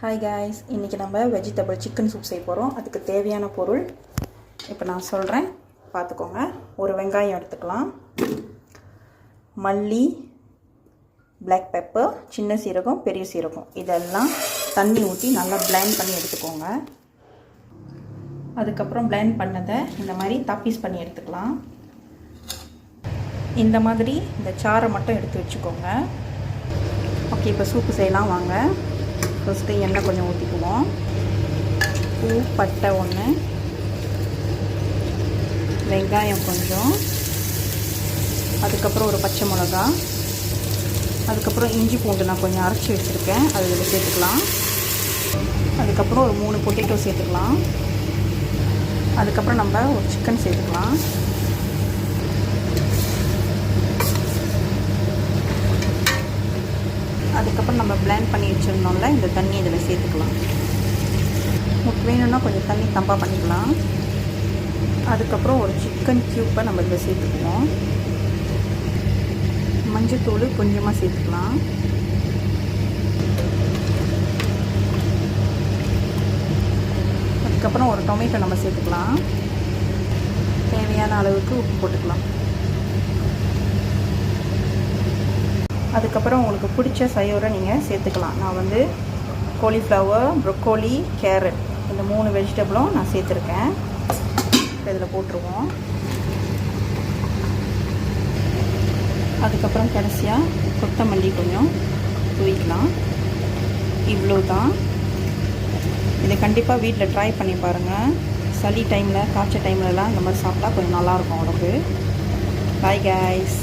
Hi guys, இன்றைக்கி நம்ம vegetable chicken soup செய்ய போகிறோம். அதுக்கு தேவையான பொருள் இப்போ நான் சொல்கிறேன், பார்த்துக்கோங்க. ஒரு வெங்காயம் எடுத்துக்கலாம், மல்லி, பிளாக் பெப்பர், சின்ன சீரகம், பெரிய சீரகம், இதெல்லாம் தண்ணி ஊற்றி நல்லா பிளெண்ட் பண்ணி எடுத்துக்கோங்க. அதுக்கப்புறம் பிளெண்ட் பண்ணதை இந்த மாதிரி தப்பீஸ் பண்ணி எடுத்துக்கலாம். இந்த மாதிரி இந்த சாறை மட்டும் எடுத்து வச்சுக்கோங்க. ஓகே, இப்போ சூப்பு செய்யலாம் வாங்க. ஃபஸ்ட்டு எண்ணெய் கொஞ்சம் ஊற்றிக்குவோம். பூ பட்டை ஒன்று, வெங்காயம் கொஞ்சம், அதுக்கப்புறம் ஒரு பச்சை மிளகா, அதுக்கப்புறம் இஞ்சி பூண்டு நான் கொஞ்சம் அரைச்சி வச்சுருக்கேன், அது இதில் சேர்த்துக்கலாம். அதுக்கப்புறம் ஒரு 3 பொட்டேட்டோ சேர்த்துக்கலாம். அதுக்கப்புறம் நம்ம ஒரு சிக்கன் சேர்த்துக்கலாம். அதுக்கப்புறம் நம்ம பிளெண்ட் பண்ணி வச்சுருந்தோம்ல, இந்த தண்ணி இதில் சேர்த்துக்கலாம். வேணும்னா கொஞ்சம் தண்ணி தம்பாக பண்ணிக்கலாம். அதுக்கப்புறம் ஒரு சிக்கன் க்யூப்பை நம்ம இதில் சேர்த்துக்குவோம். மஞ்சத்தூள் கொஞ்சமாக சேர்த்துக்கலாம். அதுக்கப்புறம் ஒரு டொமேட்டோ நம்ம சேர்த்துக்கலாம். தேவையான அளவுக்கு உப்பு போட்டுக்கலாம். அதுக்கப்புறம் உங்களுக்கு பிடிச்ச சையோரை நீங்கள் சேர்த்துக்கலாம். நான் வந்து காலிஃப்ளவர், ப்ரொக்கோலி, கேரட் இந்த 3 வெஜிடபிளும் நான் சேர்த்துருக்கேன். இதில் போட்டுருவோம். அதுக்கப்புறம் கடைசியாக கொத்தமல்லி கொஞ்சம் தூவிக்கலாம். இவ்வளோ தான். இதை கண்டிப்பாக வீட்டில் ட்ரை பண்ணி பாருங்கள். சளி டைமில், காய்ச்சல் டைம்லலாம் இந்த மாதிரி சாப்பிட்டா கொஞ்சம் நல்லாயிருக்கும் உடம்பு. Bye guys.